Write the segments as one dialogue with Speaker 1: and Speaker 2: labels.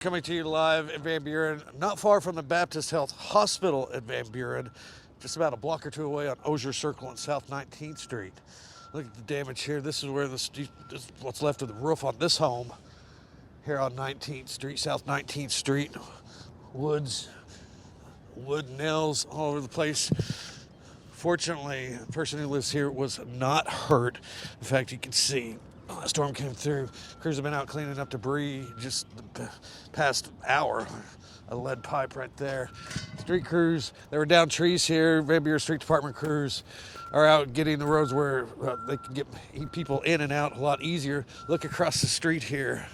Speaker 1: Coming to you live in Van Buren, not far from the Baptist Health Hospital in Van Buren, just about a block or two away on Osier Circle on South 19th Street. Look at the damage here. This is where this is what's left of the roof on this home here on 19th Street, South 19th Street. Wood nails all over the place. Fortunately, the person who lives here was not hurt. In fact, you can see a storm came through. Crews have been out cleaning up debris just the past hour. A lead pipe right there. Street crews, they were down trees here. Van Buren Street Department crews are out getting the roads where they can get people in and out a lot easier. Look across the street here.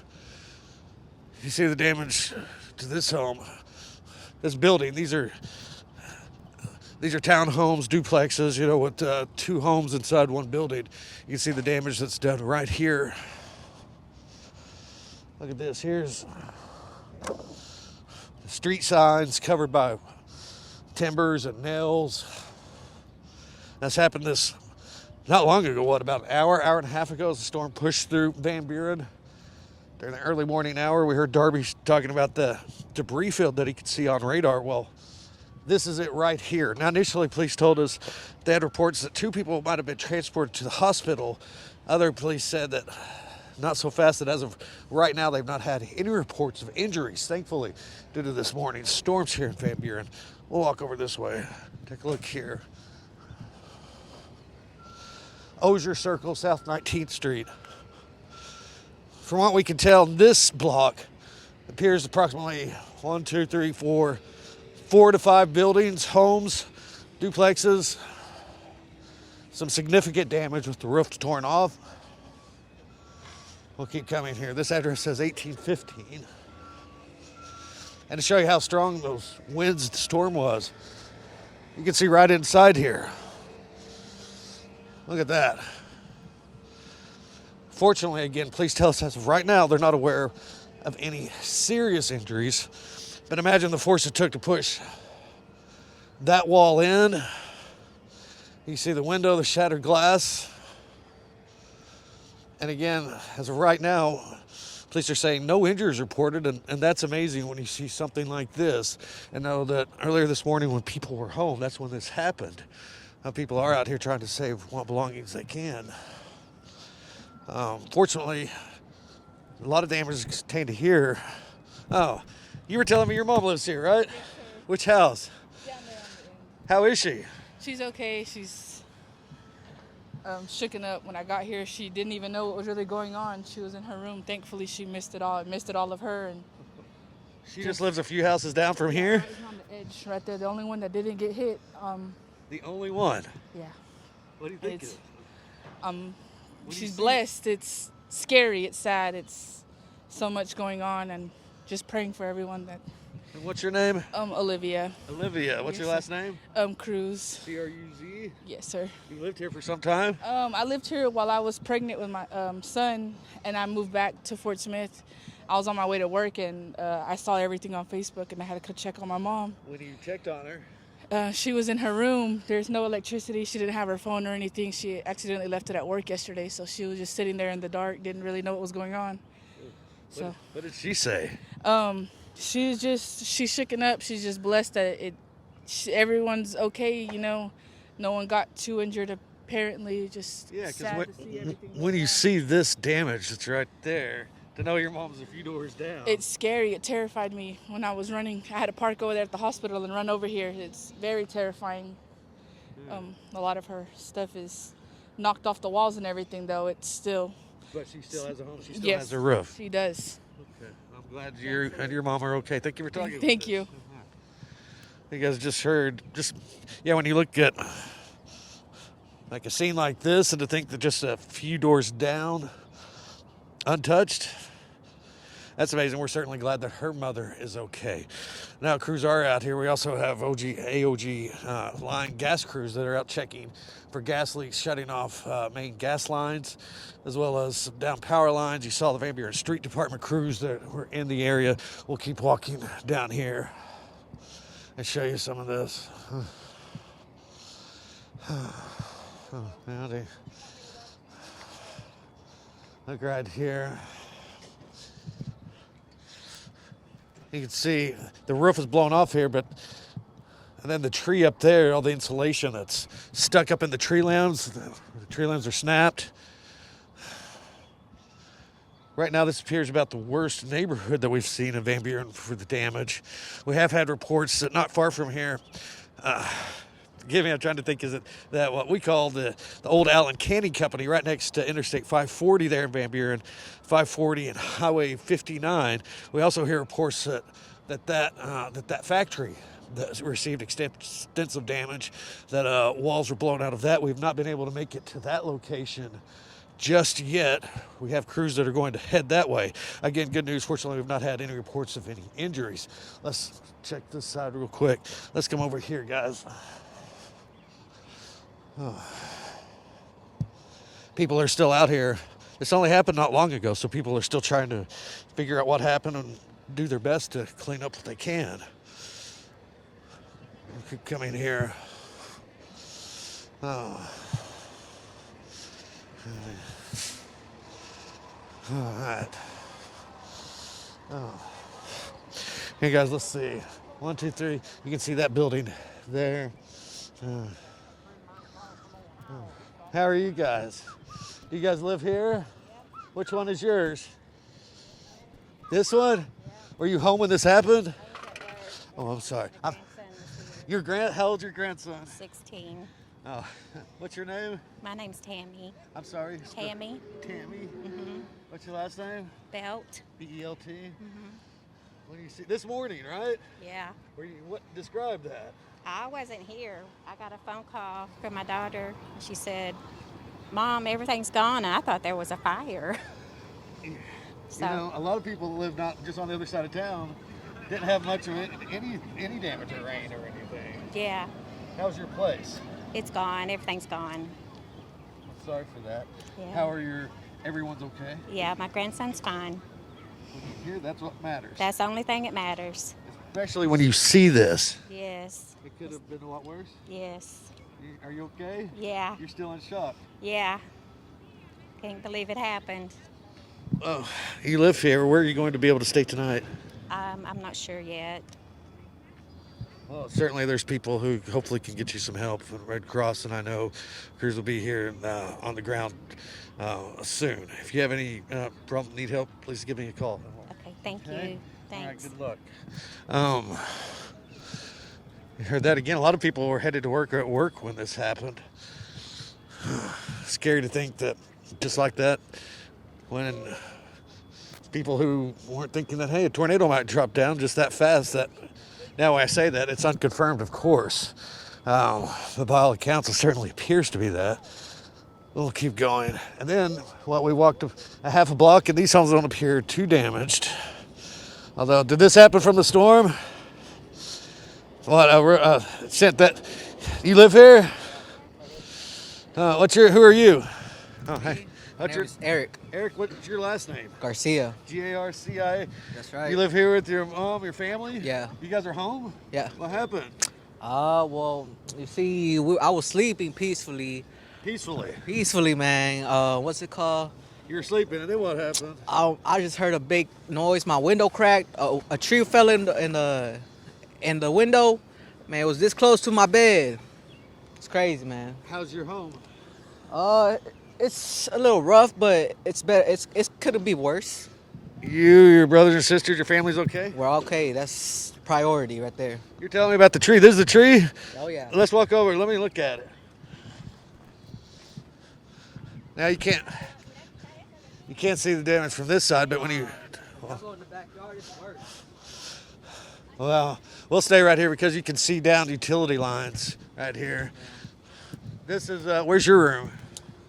Speaker 1: You see the damage to this home, this building. These are townhomes, duplexes, with two homes inside one building. You can see the damage that's done right here. Look at this. Here's the street signs covered by timbers and nails. That's happened this not long ago, about an hour and a half ago, as the storm pushed through Van Buren. During the early morning hour, we heard Darby talking about the debris field that he could see on radar. Well, this is it right here. Now, initially, police told us they had reports that 2 people might have been transported to the hospital. Other police said that not so fast, that as of right now, they've not had any reports of injuries, thankfully, due to this morning's storms here in Van Buren. We'll walk over this way. Take a look here. Osier Circle, South 19th Street. From what we can tell, this block appears approximately 4 to 5 buildings, homes, duplexes. Some significant damage with the roof torn off. We'll keep coming here. This address says 1815. And to show you how strong those winds the storm was, you can see right inside here. Look at that. Fortunately, again, police tell us as of right now, they're not aware of any serious injuries. But imagine the force it took to push that wall in. You see the window, the shattered glass. And again, as of right now, police are saying no injuries reported, and that's amazing when you see something like this. And know that earlier this morning when people were home, that's when this happened. People are out here trying to save what belongings they can. Fortunately, a lot of damage is contained to here. Oh, you were telling me your mom lives here, right?
Speaker 2: Yes, sir.
Speaker 1: Which house?
Speaker 2: Down there on the end.
Speaker 1: How is she?
Speaker 2: She's okay. She's shooken up. When I got here, she didn't even know what was really going on. She was in her room. Thankfully, she missed it all. It missed it all of her. And
Speaker 1: She just lives a few houses down from here?
Speaker 2: right on the edge, right there. The only one that didn't get hit.
Speaker 1: The only one?
Speaker 2: Yeah.
Speaker 1: What do you think?
Speaker 2: It's,
Speaker 1: What do you
Speaker 2: she's
Speaker 1: see?
Speaker 2: blessed. It's scary. It's sad. It's so much going on, and just praying for everyone that.
Speaker 1: And what's your name?
Speaker 2: Olivia.
Speaker 1: Olivia. What's your
Speaker 2: Yes,
Speaker 1: last name?
Speaker 2: Cruz.
Speaker 1: C-R-U-Z?
Speaker 2: Yes, sir.
Speaker 1: You lived here for some time?
Speaker 2: I lived here while I was pregnant with my son, and I moved back to Fort Smith. I was on my way to work, and I saw everything on Facebook, and I had to check on my mom.
Speaker 1: When you checked on her?
Speaker 2: She was in her room. There's no electricity. She didn't have her phone or anything. She accidentally left it at work yesterday, so she was just sitting there in the dark, didn't really know what was going on.
Speaker 1: What did she say?
Speaker 2: She's shooken up. She's just blessed that everyone's okay, No one got too injured apparently. Just
Speaker 1: Yeah,
Speaker 2: sad
Speaker 1: because
Speaker 2: to see everything
Speaker 1: when
Speaker 2: go
Speaker 1: you
Speaker 2: down.
Speaker 1: see this damage that's right there, to know your mom's a few doors down.
Speaker 2: It's scary. It terrified me when I was running. I had to park over there at the hospital and run over here. It's very terrifying. A lot of her stuff is knocked off the walls and everything, though. It's still.
Speaker 1: But she still has a home. She still
Speaker 2: Yes,
Speaker 1: has a roof.
Speaker 2: she does.
Speaker 1: Okay. I'm glad you and your mom are okay. Thank you for talking.
Speaker 2: Thank you.
Speaker 1: You guys just heard, when you look at like a scene like this, and to think that just a few doors down, untouched, that's amazing. We're certainly glad that her mother is okay. Now, crews are out here. We also have AOG line gas crews that are out checking for gas leaks, shutting off main gas lines, as well as some down power lines. You saw the Van Buren Street Department crews that were in the area. We'll keep walking down here and show you some of this. Howdy. Look right here. You can see the roof is blown off here, and then the tree up there, all the insulation that's stuck up in the tree limbs. The tree limbs are snapped. Right now, this appears about the worst neighborhood that we've seen in Van Buren for the damage. We have had reports that not far from here, forgive me, I'm trying to think, is it that what we call the old Allen Canning Company right next to Interstate 540 there in Van Buren, 540 and Highway 59. We also hear reports that factory that received extensive damage, that walls were blown out of that. We've not been able to make it to that location just yet. We have crews that are going to head that way. Again, good news. Fortunately, we've not had any reports of any injuries. Let's check this side real quick. Let's come over here, guys. Oh. People are still out here. This only happened not long ago, so people are still trying to figure out what happened and do their best to clean up what they can. We could come in here. Oh. All right. Oh. Hey guys, let's see. 1, 2, 3. You can see that building there. How are you guys? Do you guys live here? Which one is yours? This one? Were you home when this happened? Oh, I'm sorry. How old's your grandson?
Speaker 3: 16.
Speaker 1: Oh, what's your name?
Speaker 3: My name's Tammy.
Speaker 1: I'm sorry.
Speaker 3: Tammy.
Speaker 1: Tammy.
Speaker 3: Mm-hmm.
Speaker 1: What's your last name?
Speaker 3: Belt.
Speaker 1: B-E-L-T.
Speaker 3: Mm-hmm.
Speaker 1: When you see this morning, right?
Speaker 3: Yeah.
Speaker 1: What describe that?
Speaker 3: I wasn't here. I got a phone call from my daughter. She said, "Mom, everything's gone." And I thought there was a fire.
Speaker 1: So, a lot of people that live not just on the other side of town didn't have much of any damage or rain or anything.
Speaker 3: Yeah.
Speaker 1: How's your place?
Speaker 3: It's gone. Everything's gone.
Speaker 1: I'm sorry for that.
Speaker 3: Yeah.
Speaker 1: How are everyone's okay?
Speaker 3: Yeah, my grandson's fine.
Speaker 1: When you hear, that's what matters.
Speaker 3: That's the only thing that matters.
Speaker 1: Especially when you see this.
Speaker 3: Yes.
Speaker 1: It could have been a lot worse.
Speaker 3: Yes.
Speaker 1: Are you okay?
Speaker 3: Yeah.
Speaker 1: You're still in shock.
Speaker 3: Yeah. Can't believe it happened.
Speaker 1: Oh, you live here. Where are you going to be able to stay tonight?
Speaker 3: I'm not sure yet.
Speaker 1: Well, certainly there's people who hopefully can get you some help from Red Cross, and I know crews will be here on the ground soon. If you have any problem, need help, please give me a call.
Speaker 3: Okay, thank
Speaker 1: Okay?
Speaker 3: you. Thanks.
Speaker 1: All right, good luck. You heard that again. A lot of people were headed to work or at work when this happened. Scary to think that just like that, when people who weren't thinking that, hey, a tornado might drop down just that fast, that now when I say that, it's unconfirmed, of course. But by all accounts, it certainly appears to be that. We'll keep going. And then, we walked a half a block, and these homes don't appear too damaged. Although, did this happen from the storm? What, sent that, you live here? Who are you? Oh, hey.
Speaker 4: My name is Eric.
Speaker 1: Eric, what's your last name?
Speaker 4: Garcia.
Speaker 1: Garcia.
Speaker 4: That's right.
Speaker 1: You live here with your mom, your family?
Speaker 4: Yeah.
Speaker 1: You guys are home?
Speaker 4: Yeah.
Speaker 1: What happened?
Speaker 4: Well, you see, I was sleeping peacefully.
Speaker 1: Peacefully,
Speaker 4: man. What's it called?
Speaker 1: You were sleeping, and then what happened?
Speaker 4: I just heard a big noise. My window cracked. A tree fell in the window. Man, it was this close to my bed. It's crazy, man.
Speaker 1: How's your home?
Speaker 4: It's a little rough, but it's better. It could be worse.
Speaker 1: You, your brothers and sisters, your family's okay?
Speaker 4: We're okay. That's priority right there.
Speaker 1: You're telling me about the tree. This is the tree?
Speaker 4: Oh yeah.
Speaker 1: Let's walk over. Let me look at it. Now you can't see the damage from this side, but when you
Speaker 4: Go in the backyard, it's worse.
Speaker 1: Well, we'll stay right here because you can see down utility lines right here. This is where's your room?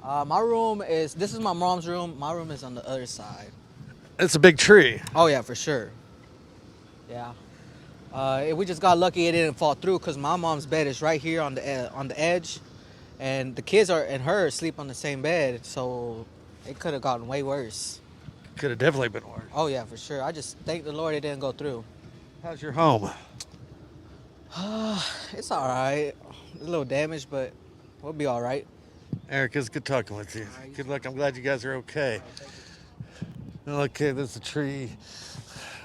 Speaker 4: My room this is my mom's room. My room is on the other side.
Speaker 1: It's a big tree.
Speaker 4: Oh yeah, for sure. Yeah. We just got lucky it didn't fall through because my mom's bed is right here on the edge, and the kids and her sleep on the same bed, so it could have gotten way worse.
Speaker 1: Could have definitely been worse.
Speaker 4: Oh yeah, for sure. I just thank the Lord it didn't go through.
Speaker 1: How's your home?
Speaker 4: It's all right. A little damaged, but we'll be all right.
Speaker 1: Eric, it's good talking with you. Good luck. I'm glad you guys are okay. Okay, there's a tree.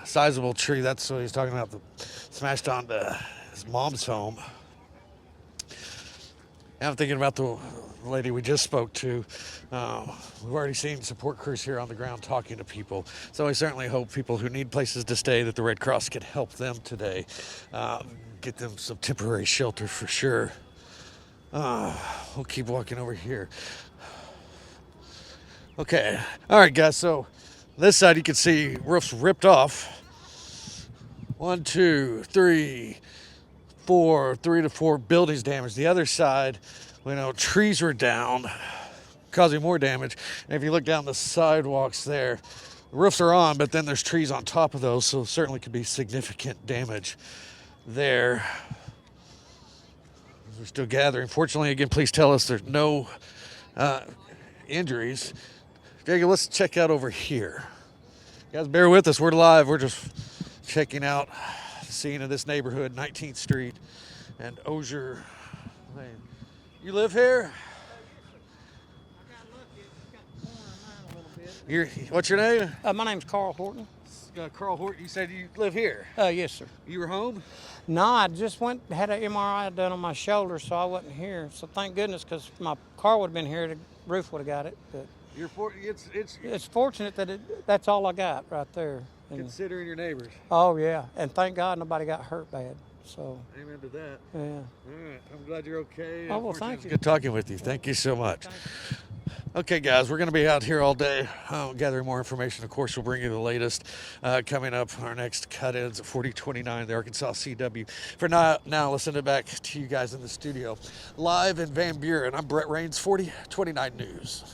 Speaker 1: sizable tree. That's what he's talking about, smashed onto his mom's home. And I'm thinking about the lady we just spoke to. We've already seen support crews here on the ground talking to people. So I certainly hope people who need places to stay, that the Red Cross can help them today. Get them some temporary shelter for sure. We'll keep walking over here. Okay. All right, guys. So this side you can see roofs ripped off. 1, 2, 3, 4, 3 to 4 buildings damaged. The other side, trees were down, causing more damage. And if you look down the sidewalks there, the roofs are on, but then there's trees on top of those, so certainly could be significant damage there. We're still gathering. Fortunately, again, please tell us there's no injuries. Jacob, let's check out over here. You guys, bear with us. We're live. We're just checking out the scene of this neighborhood, 19th Street and Osier Lane. You live here? What's your name?
Speaker 5: My name's Carl Horton.
Speaker 1: Carl Horton. You said you live here?
Speaker 5: Yes, sir.
Speaker 1: You were home?
Speaker 5: No, I just had an MRI done on my shoulder, so I wasn't here. So thank goodness, because my car would have been here, the roof would have got it. But it's fortunate that that's all I got right there. And,
Speaker 1: considering your neighbors.
Speaker 5: Oh yeah, and thank God nobody got hurt bad. So.
Speaker 1: Amen to that.
Speaker 5: Yeah.
Speaker 1: All right. I'm glad you're okay.
Speaker 5: Oh well, thank you.
Speaker 1: Good talking with you. Thank you so much. Okay, guys, we're going to be out here all day gathering more information. Of course, we'll bring you the latest coming up. Our next cut-ins at 4029, the Arkansas CW. For now, listen back to you guys in the studio. Live in Van Buren, I'm Brett Rains, 4029 News.